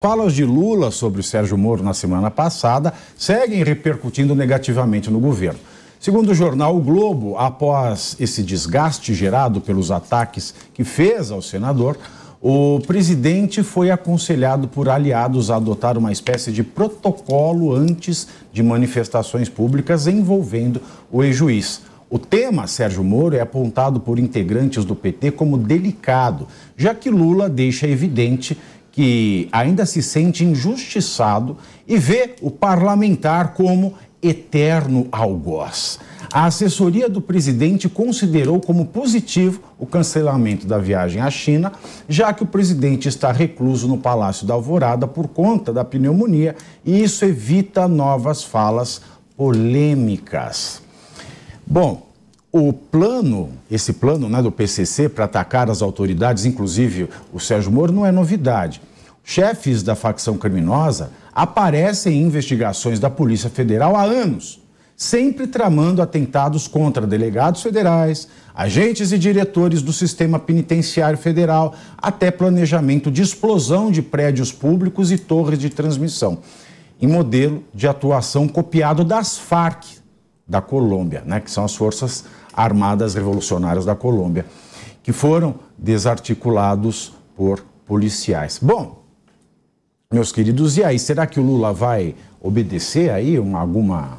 Falas de Lula sobre o Sérgio Moro na semana passada seguem repercutindo negativamente no governo. Segundo o jornal O Globo, após esse desgaste gerado pelos ataques que fez ao senador, o presidente foi aconselhado por aliados a adotar uma espécie de protocolo antes de manifestações públicas envolvendo o ex-juiz. O tema Sérgio Moro é apontado por integrantes do PT como delicado, já que Lula deixa evidente que ainda se sente injustiçado e vê o parlamentar como eterno algoz. A assessoria do presidente considerou como positivo o cancelamento da viagem à China, já que o presidente está recluso no Palácio da Alvorada por conta da pneumonia e isso evita novas falas polêmicas. Bom, esse plano do PCC para atacar as autoridades, inclusive o Sérgio Moro, não é novidade. Chefes da facção criminosa aparecem em investigações da Polícia Federal há anos, sempre tramando atentados contra delegados federais, agentes e diretores do sistema penitenciário federal, até planejamento de explosão de prédios públicos e torres de transmissão, em modelo de atuação copiado das Farc da Colômbia, que são as Forças Armadas Revolucionárias da Colômbia, que foram desarticulados por policiais. Bom, meus queridos, e aí, será que o Lula vai obedecer aí alguma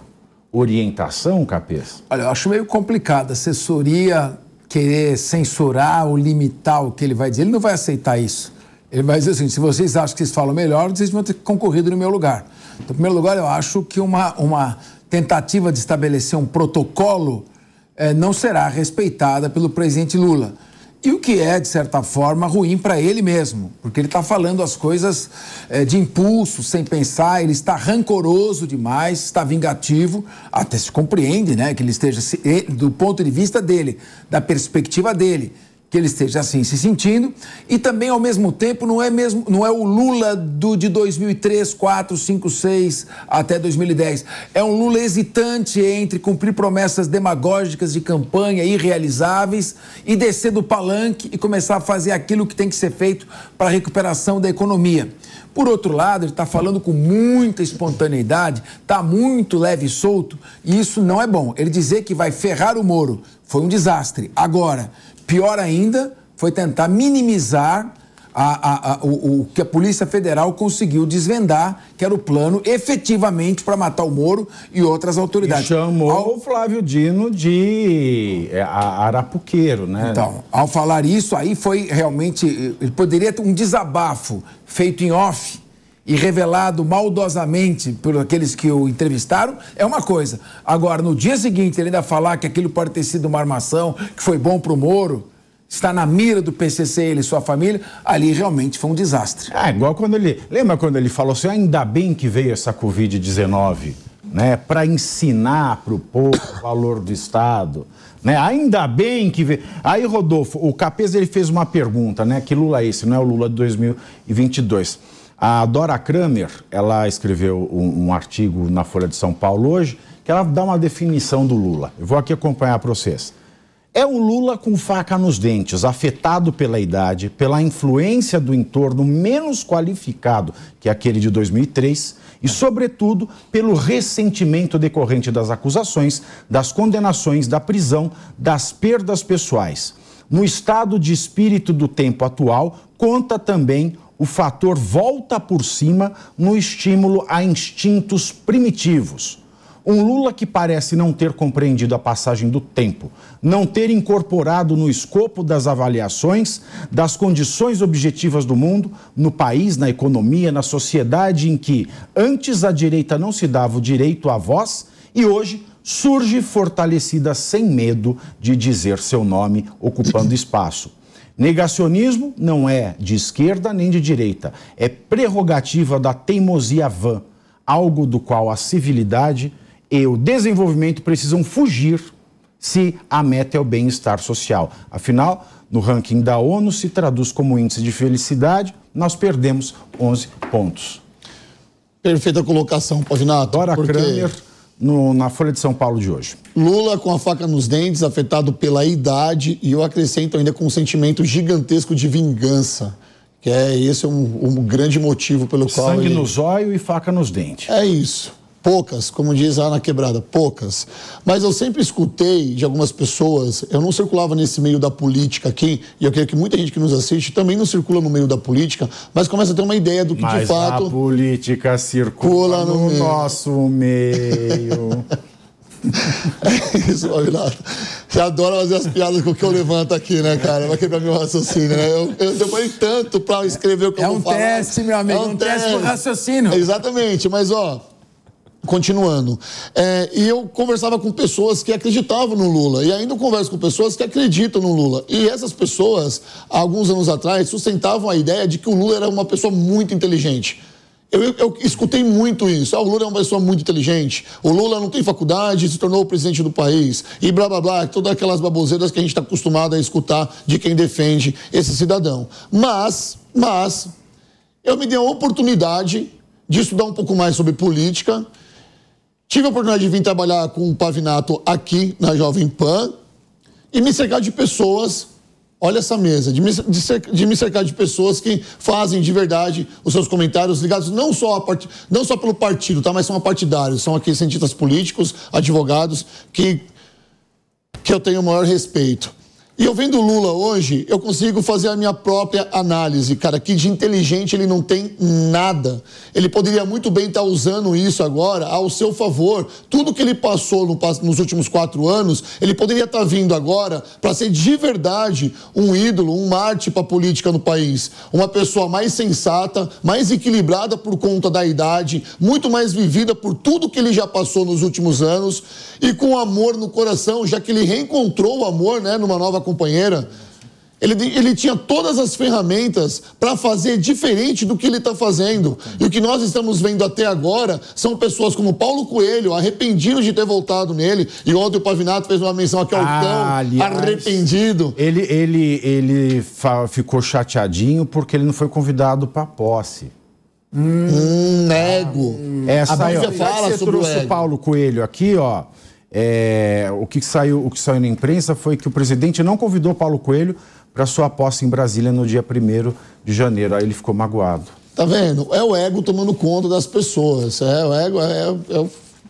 orientação, Capês? Olha, eu acho meio complicado a assessoria querer censurar ou limitar o que ele vai dizer. Ele não vai aceitar isso. Ele vai dizer assim, se vocês acham que vocês falam melhor, vocês vão ter concorrido no meu lugar. Então, em primeiro lugar, eu acho que uma tentativa de estabelecer um protocolo não será respeitada pelo presidente Lula. E o que é, de certa forma, ruim para ele mesmo, porque ele está falando as coisas de impulso, sem pensar, ele está rancoroso demais, está vingativo, até se compreende, que ele esteja, do ponto de vista dele, da perspectiva dele, que ele esteja assim se sentindo, e também, ao mesmo tempo, não é o Lula de 2003, 4, 5, 6 até 2010. É um Lula hesitante entre cumprir promessas demagógicas de campanha irrealizáveis e descer do palanque e começar a fazer aquilo que tem que ser feito para a recuperação da economia. Por outro lado, ele está falando com muita espontaneidade, está muito leve e solto, e isso não é bom. Ele dizer que vai ferrar o Moro foi um desastre. Agora, pior ainda, foi tentar minimizar o que a Polícia Federal conseguiu desvendar, que era o plano efetivamente para matar o Moro e outras autoridades. E chamou o Flávio Dino de arapuqueiro, Então, ao falar isso, aí foi realmente... Ele poderia ter um desabafo feito em off e revelado maldosamente por aqueles que o entrevistaram, é uma coisa. Agora, no dia seguinte, ele ainda falar que aquilo pode ter sido uma armação, que foi bom para o Moro, está na mira do PCC, ele e sua família, ali realmente foi um desastre. Igual quando ele... Lembra quando ele falou assim, ainda bem que veio essa Covid-19, para ensinar para o povo o valor do Estado, Ainda bem que veio... Aí, Rodolfo, o Capês, ele fez uma pergunta, que Lula é esse? Não é o Lula de 2022. A Dora Kramer, ela escreveu um artigo na Folha de São Paulo hoje, que ela dá uma definição do Lula. Eu vou aqui acompanhar para vocês. É um Lula com faca nos dentes, afetado pela idade, pela influência do entorno menos qualificado que aquele de 2003 e, sobretudo, pelo ressentimento decorrente das acusações, das condenações, da prisão, das perdas pessoais. No estado de espírito do tempo atual, conta também o fator volta por cima no estímulo a instintos primitivos. Um Lula que parece não ter compreendido a passagem do tempo, não ter incorporado no escopo das avaliações das condições objetivas do mundo, no país, na economia, na sociedade em que antes a direita não se dava o direito à voz e hoje surge fortalecida sem medo de dizer seu nome, ocupando espaço. Negacionismo não é de esquerda nem de direita, é prerrogativa da teimosia vã, algo do qual a civilidade e o desenvolvimento precisam fugir se a meta é o bem-estar social. Afinal, no ranking da ONU se traduz como índice de felicidade, nós perdemos 11 pontos. Perfeita colocação, Pavinato. Dora Kramer, na Folha de São Paulo de hoje. Lula com a faca nos dentes, afetado pela idade, e eu acrescento ainda com um sentimento gigantesco de vingança. Que esse é um grande motivo pelo qual... Sangue no zóio e faca nos dentes. É isso. Poucas, como diz lá na quebrada, poucas. Mas eu sempre escutei de algumas pessoas, eu não circulava nesse meio da política aqui, e eu creio que muita gente que nos assiste também não circula no meio da política, mas começa a ter uma ideia do que de fato... Mas a política circula no nosso meio. É isso, Avilado. Você adora fazer as piadas com o que eu levanto aqui, né, cara? Vai quebrar meu raciocínio, né? Eu demorei tanto pra escrever o que eu vou falar. É um teste, meu amigo, um teste do raciocínio. Exatamente, mas continuando. E eu conversava com pessoas que acreditavam no Lula, e ainda eu converso com pessoas que acreditam no Lula. E essas pessoas, há alguns anos atrás, sustentavam a ideia de que o Lula era uma pessoa muito inteligente. Eu escutei muito isso. O Lula é uma pessoa muito inteligente. O Lula não tem faculdade, se tornou o presidente do país. E blá, blá, blá. Todas aquelas baboseiras que a gente está acostumado a escutar de quem defende esse cidadão. Mas, eu me dei a oportunidade de estudar um pouco mais sobre política. Tive a oportunidade de vir trabalhar com o Pavinato aqui na Jovem Pan e me cercar de pessoas... Olha essa mesa, de me cercar de pessoas que fazem de verdade os seus comentários ligados não só pelo partido, tá? Mas são partidários, são aqui cientistas políticos, advogados, que eu tenho o maior respeito. E eu vendo o Lula hoje, eu consigo fazer a minha própria análise, cara, que de inteligente ele não tem nada. Ele poderia muito bem estar usando isso agora ao seu favor. Tudo que ele passou nos últimos 4 anos, ele poderia estar vindo agora para ser de verdade um ídolo, um mártir para a política no país. Uma pessoa mais sensata, mais equilibrada por conta da idade, muito mais vivida por tudo que ele já passou nos últimos anos e com amor no coração, já que ele reencontrou o amor, né, numa nova companheira. Ele tinha todas as ferramentas para fazer diferente do que ele está fazendo. E o que nós estamos vendo até agora são pessoas como Paulo Coelho, arrependidos de ter voltado nele. E ontem o Pavinato fez uma menção aqui ao tão arrependido. Ele ficou chateadinho porque ele não foi convidado para a posse. Ego. Essa aí, ó, fala você sobre trouxe o Paulo Coelho aqui, ó. O que saiu na imprensa foi que o presidente não convidou Paulo Coelho para sua posse em Brasília no dia 1º de janeiro. Aí ele ficou magoado. Tá vendo? É o ego tomando conta das pessoas. O ego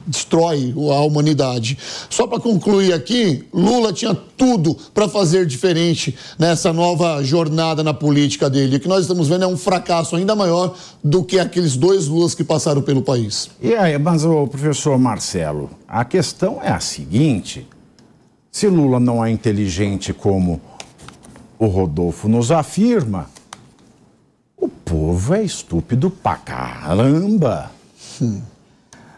destrói a humanidade. Só para concluir aqui, Lula tinha tudo para fazer diferente nessa nova jornada na política dele. O que nós estamos vendo é um fracasso ainda maior do que aqueles 2 Lulas que passaram pelo país. E aí, mas o professor Marcelo, a questão é a seguinte: se Lula não é inteligente como o Rodolfo nos afirma, o povo é estúpido pra caramba.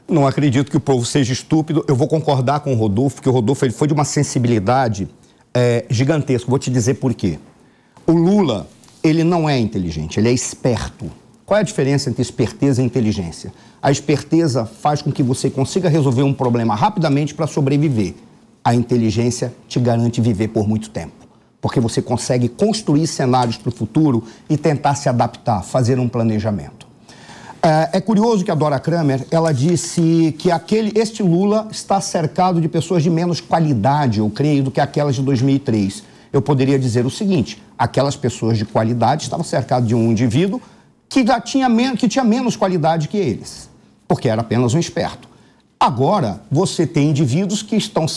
Não acredito que o povo seja estúpido. Eu vou concordar com o Rodolfo, porque o Rodolfo ele foi de uma sensibilidade gigantesca. Vou te dizer por quê. O Lula, ele não é inteligente, ele é esperto. Qual é a diferença entre esperteza e inteligência? A esperteza faz com que você consiga resolver um problema rapidamente para sobreviver. A inteligência te garante viver por muito tempo, porque você consegue construir cenários para o futuro e tentar se adaptar, fazer um planejamento. É curioso que a Dora Kramer, ela disse que este Lula está cercado de pessoas de menos qualidade, eu creio, do que aquelas de 2003. Eu poderia dizer o seguinte: aquelas pessoas de qualidade estavam cercadas de um indivíduo que tinha menos qualidade que eles, porque era apenas um esperto. Agora, você tem indivíduos que estão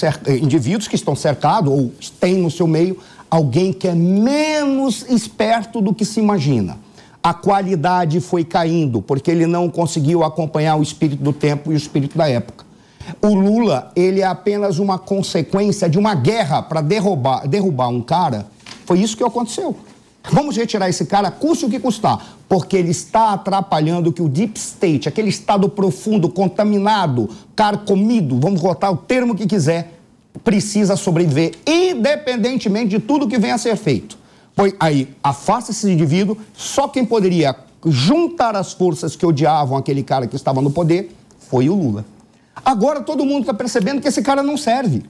cercados, ou tem no seu meio, alguém que é menos esperto do que se imagina. A qualidade foi caindo, porque ele não conseguiu acompanhar o espírito do tempo e o espírito da época. O Lula, ele é apenas uma consequência de uma guerra para derrubar um cara. Foi isso que aconteceu. Vamos retirar esse cara, custe o que custar, porque ele está atrapalhando que o Deep State, aquele estado profundo, contaminado, carcomido, vamos botar o termo que quiser, precisa sobreviver, independentemente de tudo que venha a ser feito. Pois aí, afasta esse indivíduo, só quem poderia juntar as forças que odiavam aquele cara que estava no poder foi o Lula. Agora todo mundo está percebendo que esse cara não serve,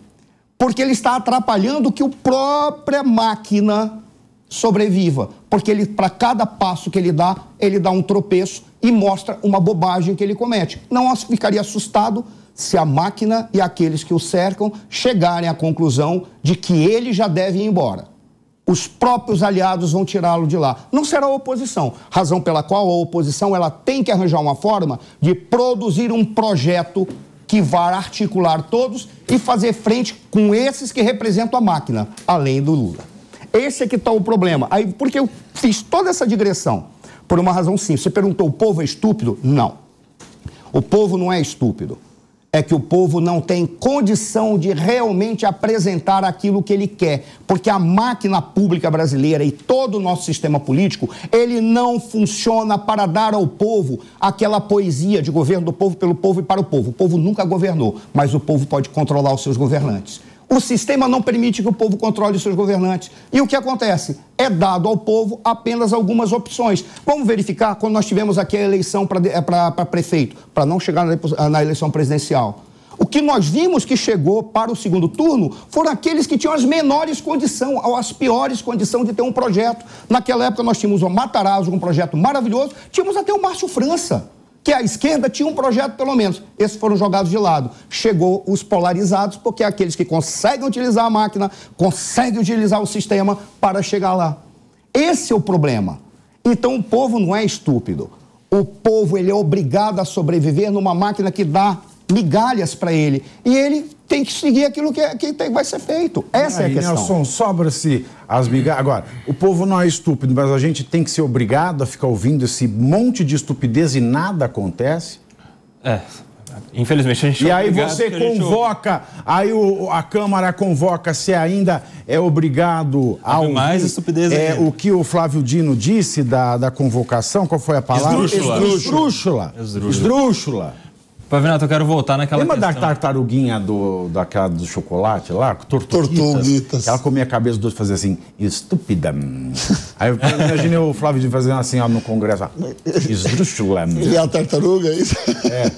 porque ele está atrapalhando que a própria máquina sobreviva, porque ele, para cada passo que ele dá um tropeço e mostra uma bobagem que ele comete. Não ficaria assustado se a máquina e aqueles que o cercam chegarem à conclusão de que ele já deve ir embora. os próprios aliados vão tirá-lo de lá. Não será a oposição, razão pela qual a oposição ela tem que arranjar uma forma de produzir um projeto que vá articular todos e fazer frente com esses que representam a máquina, além do Lula. Esse é que está o problema. Aí, porque eu fiz toda essa digressão por uma razão simples. Você perguntou, o povo é estúpido? Não. O povo não é estúpido. É que o povo não tem condição de realmente apresentar aquilo que ele quer. Porque a máquina pública brasileira e todo o nosso sistema político, ele não funciona para dar ao povo aquela poesia de governo do povo, pelo povo e para o povo. O povo nunca governou, mas o povo pode controlar os seus governantes. O sistema não permite que o povo controle os seus governantes. E o que acontece? É dado ao povo apenas algumas opções. Vamos verificar quando nós tivemos aqui a eleição para prefeito, para não chegar na eleição presidencial. O que nós vimos que chegou para o segundo turno foram aqueles que tinham as menores condições, as piores condições de ter um projeto. Naquela época nós tínhamos o Matarazzo, um projeto maravilhoso, tínhamos até o Márcio França, que a esquerda tinha um projeto pelo menos. Esses foram jogados de lado. Chegou os polarizados, porque é aqueles que conseguem utilizar a máquina, conseguem utilizar o sistema para chegar lá. Esse é o problema. Então o povo não é estúpido. O povo ele é obrigado a sobreviver numa máquina que dá migalhas para ele. E ele tem que seguir aquilo que vai ser feito. Essa é a questão. Nelson, sobra-se as migalhas. Agora, o povo não é estúpido, mas a gente tem que ser obrigado a ficar ouvindo esse monte de estupidez e nada acontece? Infelizmente a gente... E aí você convoca, aí a Câmara convoca, se ainda é obrigado a ouvir mais estupidez ainda. O que o Flávio Dino disse da convocação, qual foi a palavra? Esdrúxula. Pavinato, eu quero voltar naquela Lembra questão. da tartaruguinha daquela do chocolate lá? Tortuguitas. Ela comia a cabeça dos dois e fazia assim, estúpida. Aí eu imaginei o Flávio de fazendo assim ó, no Congresso. Esdrúxula. E a tartaruga, é isso?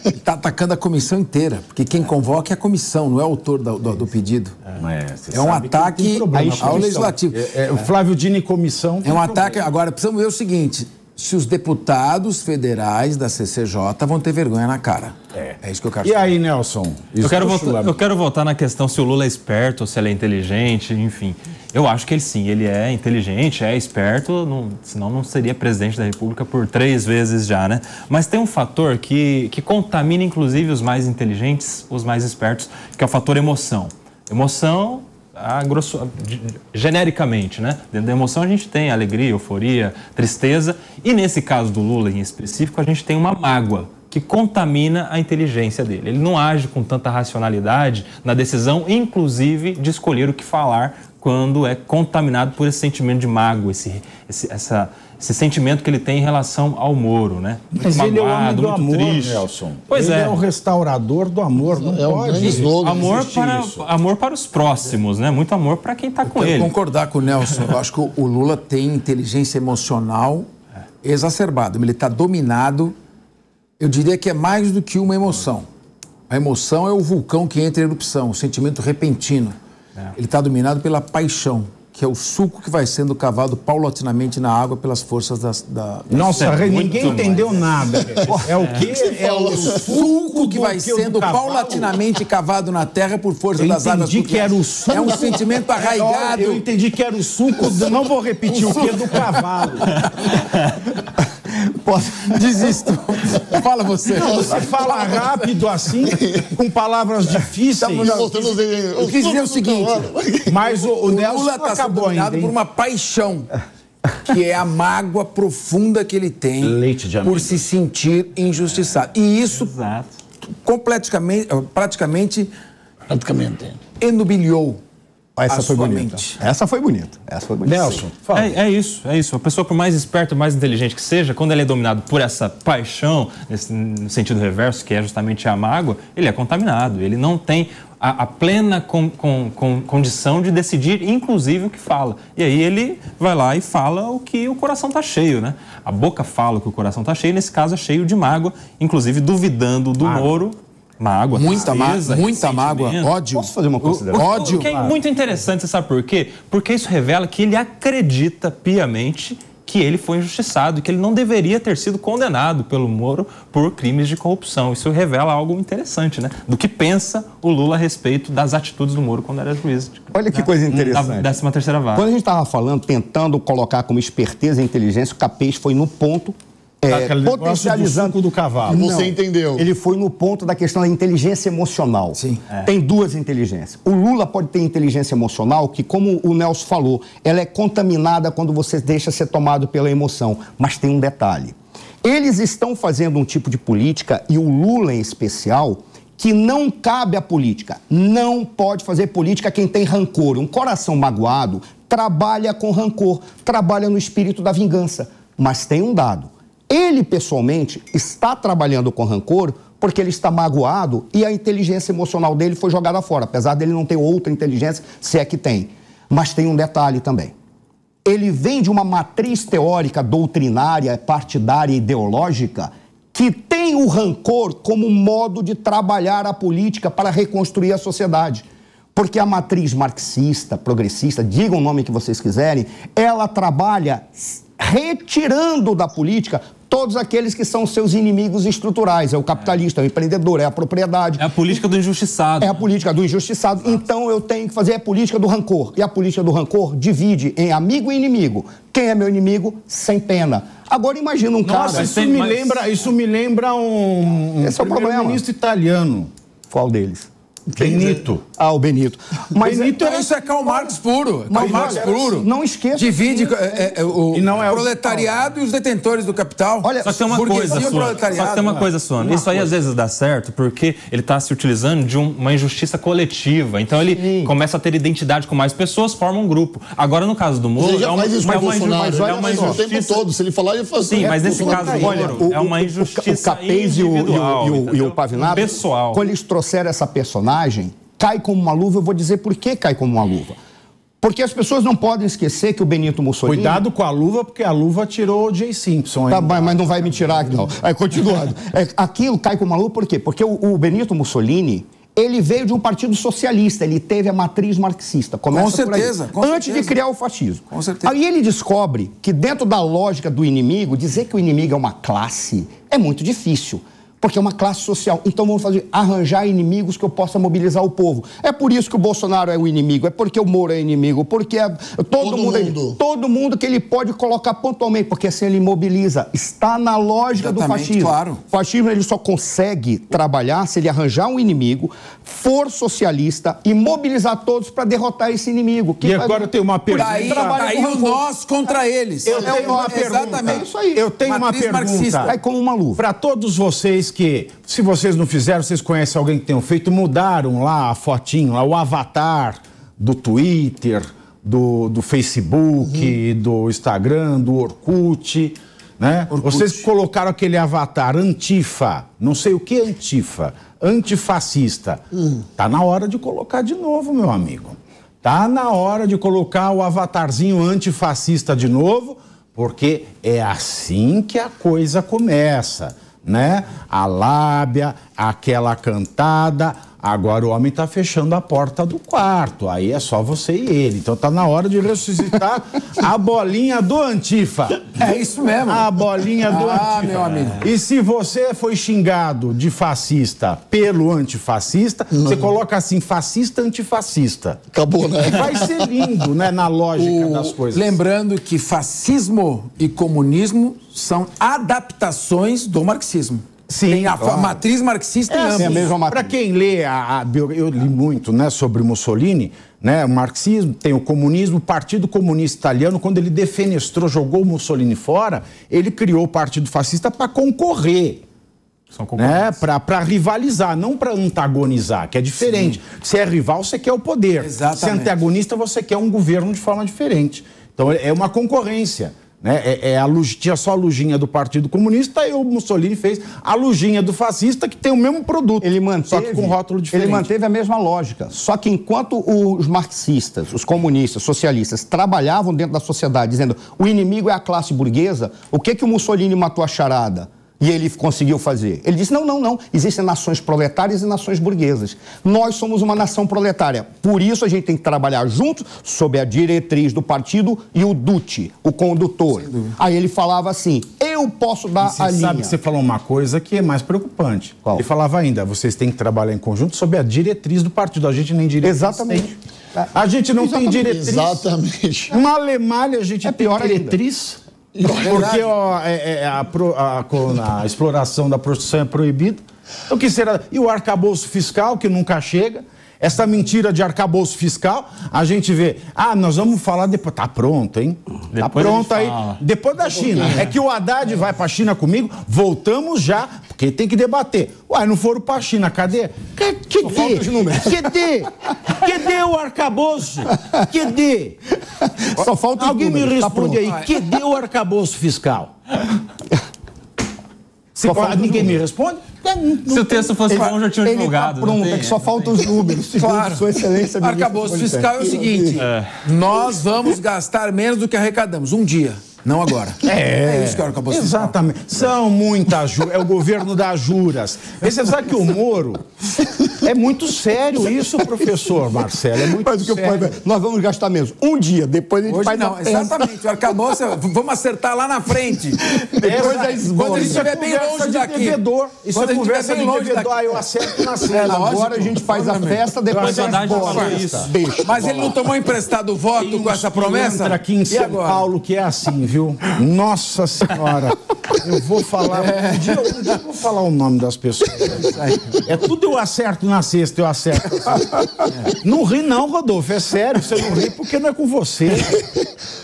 Ele está atacando a comissão inteira, porque quem convoca é a comissão, não é o autor do pedido. É um ataque ao legislativo. O Flávio Dino e comissão. É um ataque. Agora, precisamos ver o seguinte: se os deputados federais da CCJ vão ter vergonha na cara. É isso que eu quero saber. E aí, Nelson? Eu quero voltar na questão se o Lula é esperto ou se ele é inteligente, enfim. Eu acho que ele sim, ele é inteligente, é esperto, senão não seria presidente da República por 3 vezes já, né? Mas tem um fator que contamina, inclusive, os mais inteligentes, os mais espertos, que é o fator emoção. Emoção... genericamente, né? Dentro da emoção a gente tem alegria, euforia, tristeza e nesse caso do Lula em específico a gente tem uma mágoa que contamina a inteligência dele. Ele não age com tanta racionalidade na decisão, inclusive de escolher o que falar quando é contaminado por esse sentimento de mágoa, esse sentimento que ele tem em relação ao Moro, né? Mas magoado, ele é o homem do amor, triste. Nelson. Pois ele é o restaurador do amor, não pode. Amor para os próximos, né? Muito amor para quem está com ele. Eu quero concordar com o Nelson. Eu acho que o Lula tem inteligência emocional exacerbada. Ele está dominado, eu diria que é mais do que uma emoção. A emoção é o vulcão que entra em erupção, o sentimento repentino. Ele está dominado pela paixão, que é o suco que vai sendo cavado paulatinamente na água pelas forças da... Nossa, ninguém entendeu nada. É o quê? É o suco que vai sendo paulatinamente cavado na terra por força das águas. Eu entendi que era o suco. É um sentimento arraigado. Eu entendi que era o suco, não vou repetir o que do cavalo. Desisto. Fala você. Você fala rápido assim, com palavras difíceis. Eu quis dizer o seguinte, mas o Nelson Lula está dominado por uma paixão, que é a mágoa profunda que ele tem por se sentir injustiçado. E isso praticamente enubilhou Essa foi bonita. Essa foi bonita. Nelson, fala. É isso. A pessoa, por mais esperta, mais inteligente que seja, quando ele é dominado por essa paixão, no sentido reverso, que é justamente a mágoa, ele é contaminado. Ele não tem a plena condição de decidir, inclusive, o que fala. E aí ele vai lá e fala o que o coração está cheio, né? A boca fala o que o coração está cheio, nesse caso é cheio de mágoa, inclusive duvidando do Moro. Mágoa, muita mágoa, ódio. Posso fazer uma consideração? Ódio. O que é muito interessante, você sabe por quê? Porque isso revela que ele acredita piamente que ele foi injustiçado e que ele não deveria ter sido condenado pelo Moro por crimes de corrupção. Isso revela algo interessante, né? Do que pensa o Lula a respeito das atitudes do Moro quando era juiz. Olha que coisa interessante. Da 13ª vara. Quando a gente estava falando, tentando colocar como esperteza e inteligência, o Capês foi no ponto... potencializando do cavalo. Você entendeu. Ele foi no ponto da questão da inteligência emocional. Sim. Tem duas inteligências. O Lula pode ter inteligência emocional que, como o Nelson falou, ela é contaminada quando você deixa ser tomado pela emoção. Mas tem um detalhe. Eles estão fazendo um tipo de política, e o Lula em especial, que não cabe à política. Não pode fazer política quem tem rancor. Um coração magoado trabalha com rancor, trabalha no espírito da vingança. Mas tem um dado. Ele, pessoalmente, está trabalhando com rancor porque ele está magoado e a inteligência emocional dele foi jogada fora, apesar dele não ter outra inteligência, se é que tem. Mas tem um detalhe também. Ele vem de uma matriz teórica, doutrinária, partidária e ideológica que tem o rancor como modo de trabalhar a política para reconstruir a sociedade. Porque a matriz marxista, progressista, digam o nome que vocês quiserem, ela trabalha retirando da política todos aqueles que são seus inimigos estruturais. É o capitalista, é o empreendedor, é a propriedade. É a política do injustiçado. É a política do injustiçado. Então eu tenho que fazer a política do rancor. E a política do rancor divide em amigo e inimigo. Quem é meu inimigo? Sem pena. Agora imagina um Nossa, cara... isso me lembra um Esse é o problema. primeiro-ministro italiano. Qual deles? Benito. Ah, o Benito. Mas Benito isso é Karl Marx puro. Karl Marx puro. Não esqueça. Divide E não é o proletariado e os detentores do capital. Olha, Só que tem uma coisa, Suano. Isso aí às vezes dá certo porque ele está se utilizando de uma injustiça coletiva. Então ele começa a ter identidade com mais pessoas, forma um grupo. Agora, no caso do Moro, Ele já faz isso com o Bolsonaro. é uma O tempo injustiça... todo. Se ele falar, ele faz. Sim, mas nesse caso do Moro, é uma injustiça o Capês e o Pavinato, pessoal. Quando eles trouxeram essa personagem, cai como uma luva. Eu vou dizer por que cai como uma luva. Porque as pessoas não podem esquecer que o Benito Mussolini... Cuidado com a luva, porque a luva tirou o J. Simpson. Tá bem, mas não vai me tirar, não. Continuando. Aquilo cai como uma luva por quê? Porque o Benito Mussolini, ele veio de um partido socialista, ele teve a matriz marxista. Começa com certeza. Antes de criar o fascismo. Com certeza. Aí ele descobre que dentro da lógica do inimigo, dizer que o inimigo é uma classe é muito difícil. Porque é uma classe social. Então vamos arranjar inimigos que eu possa mobilizar o povo. É por isso que o Bolsonaro é o inimigo, é porque o Moro é inimigo, porque todo mundo que ele pode colocar pontualmente, porque assim ele mobiliza. Está na lógica do fascismo. Claro. O fascismo ele só consegue trabalhar se ele arranjar um inimigo, for socialista e mobilizar todos para derrotar esse inimigo. E agora eu tenho uma pergunta. Aí o nós contra eles. Eu tenho uma pergunta. Exatamente. É isso aí. Eu tenho Matriz uma pergunta. marxista. Cai como uma luva. Para todos vocês que, se vocês não fizeram, vocês conhecem alguém que tenham feito, mudaram lá a fotinho, lá, o avatar do Twitter, do Facebook, do Instagram, do Orkut, né? Vocês colocaram aquele avatar antifa, não sei o que é antifa, antifascista. Tá na hora de colocar de novo, meu amigo. Tá na hora de colocar o avatarzinho antifascista de novo, porque é assim que a coisa começa, né? A lábia, aquela cantada. Agora o homem está fechando a porta do quarto. Aí é só você e ele. Então tá na hora de ressuscitar a bolinha do Antifa. É isso mesmo. A bolinha do Antifa. Meu amigo. E se você foi xingado de fascista pelo antifascista, você coloca assim, fascista, antifascista. Acabou, né? Vai ser lindo, né? Na lógica das coisas. Lembrando que fascismo e comunismo são adaptações do marxismo. Sim, tem a matriz marxista em ambos. É a mesma matriz. Para quem lê eu li muito, né, sobre Mussolini, né, o marxismo, tem o comunismo, o Partido Comunista Italiano, quando ele defenestrou, jogou o Mussolini fora, ele criou o Partido Fascista para concorrer. São Né, para rivalizar, não para antagonizar, que é diferente. Sim. Se é rival, você quer o poder. Exatamente. Se é antagonista, você quer um governo de forma diferente. Então é uma concorrência. Né? Tinha só a lujinha do Partido Comunista e o Mussolini fez a lujinha do fascista, que tem o mesmo produto, só que com rótulo diferente. Ele manteve a mesma lógica. Só que enquanto os marxistas, os comunistas, socialistas trabalhavam dentro da sociedade dizendo o inimigo é a classe burguesa, o que o Mussolini matou a charada? E ele conseguiu fazer. Ele disse, não. Existem nações proletárias e nações burguesas. Nós somos uma nação proletária. Por isso a gente tem que trabalhar juntos sob a diretriz do partido e o DUT, o condutor. Aí ele falava assim, eu posso dar a linha. Sabe que você falou uma coisa que é mais preocupante. Qual? Ele falava ainda, vocês têm que trabalhar em conjunto sob a diretriz do partido. A gente nem diretriz Exatamente. tem. A gente não tem diretriz. Exatamente. Na Alemanha a gente tem pior ainda. diretriz. Porque ó, a exploração da prostituição é proibida. O que será? E o arcabouço fiscal, que nunca chega. Essa mentira de arcabouço fiscal, a gente vê. Nós vamos falar depois. Tá pronto, hein? Tá pronto aí. Depois da China. É que o Haddad vai pra China comigo, voltamos já, porque tem que debater. Uai, não foram pra China, cadê? Cadê o arcabouço? Cadê? Só falta os Alguém me números, tá responde pronto. aí, cadê o arcabouço fiscal? Ninguém me responde? Se o texto fosse bom, já tinha divulgado. Ele tá pronto, é que só faltam os números. Claro. Sua Excelência, Arcabouço fiscal é o seguinte, nós vamos gastar menos do que arrecadamos, um dia, não agora. É isso que é o arcabouço fiscal. Exatamente. São muitas juras. É o governo das juras. E você sabe que o Moro é muito sério isso, professor Marcelo. É muito Mas o que eu sério. nós vamos gastar menos um dia, depois a gente Hoje faz não, a festa. exatamente, o arcabouço, vamos acertar lá na frente. Depois da esmola. Quando a gente estiver bem Conversa longe de daqui. devedor. Isso Quando é a gente conversa estiver de bem longe devedor. daqui. Eu acerto na cena. Agora a gente faz a festa, depois Mas o Haddad já falou festa. isso. Deixa. Mas ele não tomou emprestado o voto com essa promessa? Entra aqui em E São agora? Paulo que é assim, viu? Nossa Senhora. Eu vou falar. Um dia eu vou falar o nome das pessoas. É tudo eu acerto na sexta, eu acerto. Não ri, não, Rodolfo. É sério. Você não ri porque não é com você.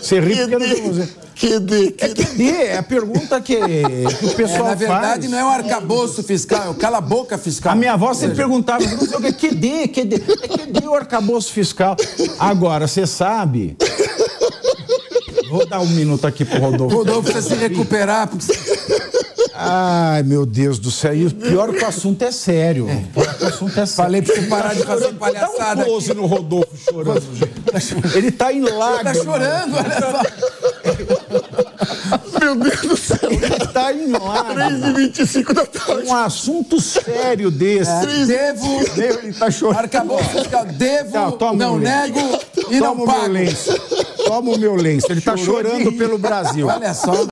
Você ri porque não é com você. É a pergunta que o pessoal Na verdade, faz. não é o arcabouço fiscal, é o cala-boca fiscal. A minha avó sempre perguntava, não sei o que, cadê o arcabouço fiscal? Agora, você sabe... Vou dar um minuto aqui pro Rodolfo. Rodolfo precisa se recuperar. Ai, meu Deus do céu. E o pior é que o assunto é sério. O assunto é sério. Falei pra você parar de fazer palhaçada. Dá um close no Rodolfo chorando, gente. Ele tá em lágrimas. Tá chorando, olha só. Meu Deus do céu. Ele tá em lágrimas. 3h25 da tarde. Um assunto sério desse. Devo, Ele tá chorando. arcabouço fiscal, devo, Toma não o meu lenço. nego e não Toma o meu pago. lenço. Toma o meu lenço. Ele tá chorando pelo Brasil. Olha só.